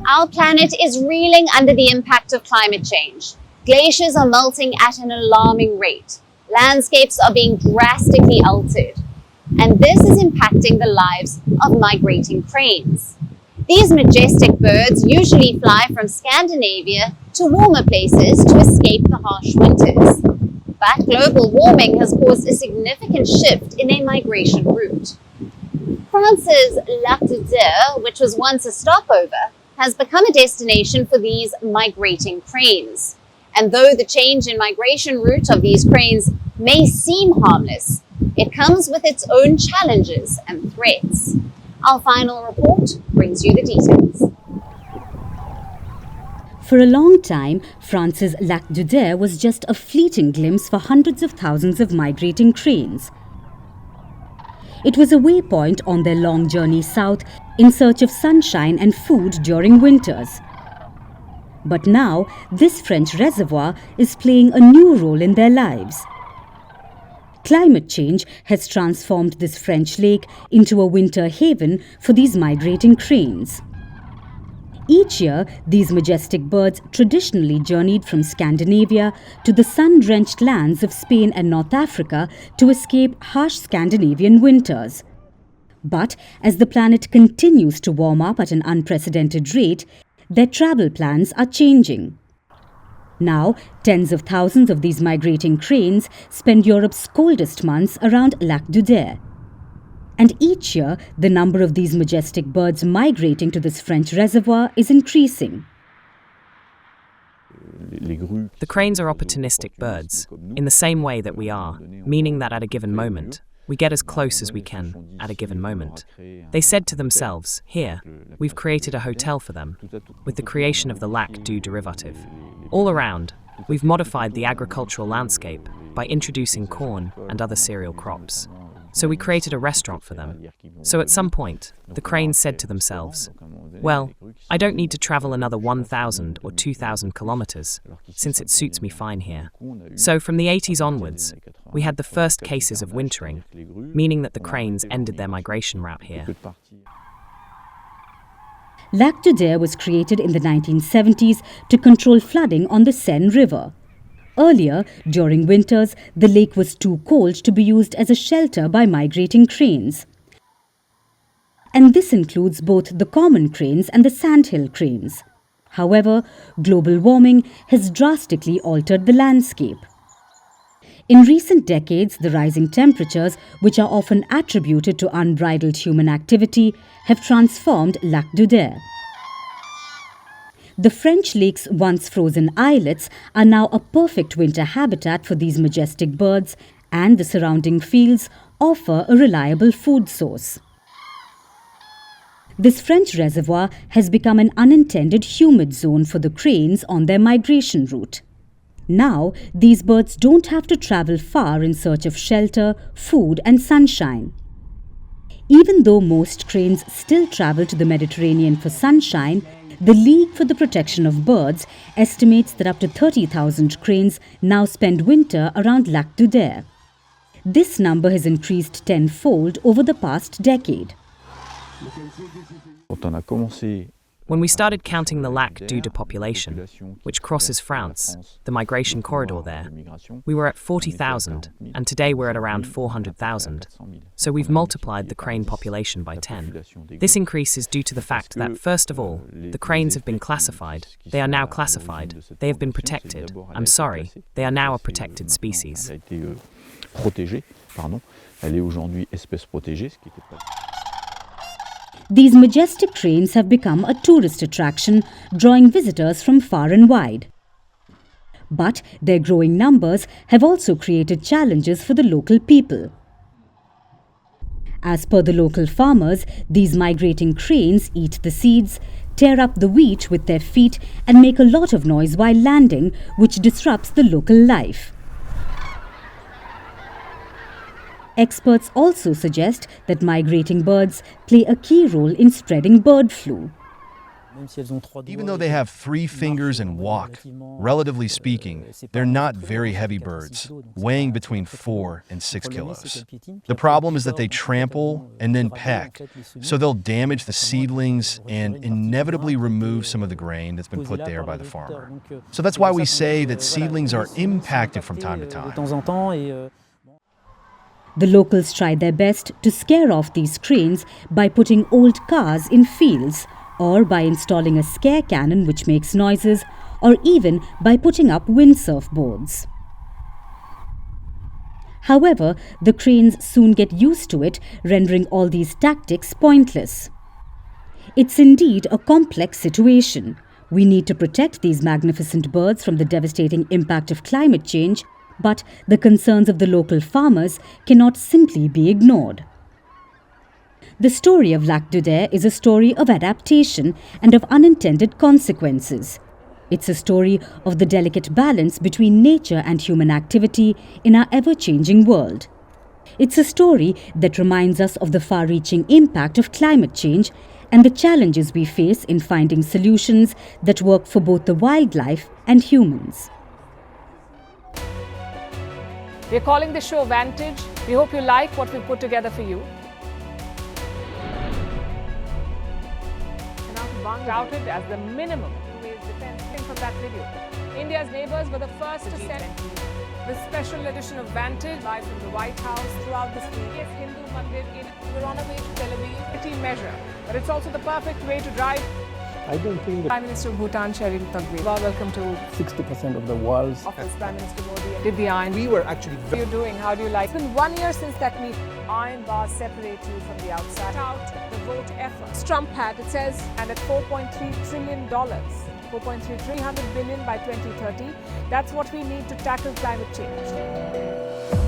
Our planet is reeling under the impact of climate change. Glaciers are melting at an alarming rate. Landscapes are being drastically altered. And this is impacting the lives of migrating cranes. These majestic birds usually fly from Scandinavia to warmer places to escape the harsh winters. But global warming has caused a significant shift in their migration route. France's Lac de Dere, which was once a stopover, has become a destination for these migrating cranes. And though the change in migration route of these cranes may seem harmless, it comes with its own challenges and threats. Our final report brings you the details. For a long time, France's Lac de Dere was just a fleeting glimpse for hundreds of thousands of migrating cranes. It was a waypoint on their long journey south in search of sunshine and food during winters. But now, this French reservoir is playing a new role in their lives. Climate change has transformed this French lake into a winter haven for these migrating cranes. Each year, these majestic birds traditionally journeyed from Scandinavia to the sun-drenched lands of Spain and North Africa to escape harsh Scandinavian winters. But as the planet continues to warm up at an unprecedented rate, their travel plans are changing. Now, tens of thousands of these migrating cranes spend Europe's coldest months around Lac de Dere. And each year, the number of these majestic birds migrating to this French reservoir is increasing. The cranes are opportunistic birds, in the same way that we are, meaning that at a given moment, we get as close as we can at a given moment. They said to themselves, here, we've created a hotel for them, with the creation of the lac du derivative. All around, we've modified the agricultural landscape by introducing corn and other cereal crops. So we created a restaurant for them. So at some point, the cranes said to themselves, well, I don't need to travel another 1,000 or 2,000 kilometers, since it suits me fine here. So from the 80s onwards, we had the first cases of wintering, meaning that the cranes ended their migration route here. Lac de Dere was created in the 1970s to control flooding on the Seine River. Earlier, during winters, the lake was too cold to be used as a shelter by migrating cranes. And this includes both the common cranes and the sandhill cranes. However, global warming has drastically altered the landscape. In recent decades, the rising temperatures, which are often attributed to unbridled human activity, have transformed Lac de Dere. The French lake's once frozen islets are now a perfect winter habitat for these majestic birds, and the surrounding fields offer a reliable food source. This French reservoir has become an unintended humid zone for the cranes on their migration route. Now, these birds don't have to travel far in search of shelter, food and sunshine. Even though most cranes still travel to the Mediterranean for sunshine, the League for the Protection of Birds estimates that up to 30,000 cranes now spend winter around Lac de Dere. This number has increased tenfold over the past decade. When we started counting the lac du population, which crosses France, the migration corridor there, we were at 40,000, and today we're at around 400,000. So we've multiplied the crane population by 10. This increase is due to the fact that, first of all, the cranes have been classified. They are now classified. They have been protected. I'm sorry, they are now a protected species. These majestic cranes have become a tourist attraction, drawing visitors from far and wide. But their growing numbers have also created challenges for the local people. As per the local farmers, these migrating cranes eat the seeds, tear up the wheat with their feet, and make a lot of noise while landing, which disrupts the local life. Experts also suggest that migrating birds play a key role in spreading bird flu. Even though they have 3 fingers and walk, relatively speaking, they're not very heavy birds, weighing between 4 and 6 kilos. The problem is that they trample and then peck, so they'll damage the seedlings and inevitably remove some of the grain that's been put there by the farmer. So that's why we say that seedlings are impacted from time to time. The locals try their best to scare off these cranes by putting old cars in fields, or by installing a scare cannon which makes noises, or even by putting up windsurf boards. However, the cranes soon get used to it, rendering all these tactics pointless. It's indeed a complex situation. We need to protect these magnificent birds from the devastating impact of climate change, but the concerns of the local farmers cannot simply be ignored. The story of Lac d'Uder is a story of adaptation and of unintended consequences. It's a story of the delicate balance between nature and human activity in our ever-changing world. It's a story that reminds us of the far-reaching impact of climate change and the challenges we face in finding solutions that work for both the wildlife and humans. We're calling the show Vantage. We hope you like what we put together for you. Touted as the minimum from that video. India's neighbors were the first to send the special edition of Vantage live from the White House throughout this week. Yes, Hindu Mandir in we're on our way to Tel Aviv. City measure, but it's also the perfect way to drive. I don't think that Prime Minister of Bhutan, Sherin Tagwe. Welcome to 60% of the world's office, Prime Minister Modi. Divya, we were actually how are you doing? How do you like? It's been 1 year since that meeting. Iron bars separate you from the outside. Out the vote effort. Trump had, it says, and at $4.3 trillion. 300 billion by 2030. That's what we need to tackle climate change.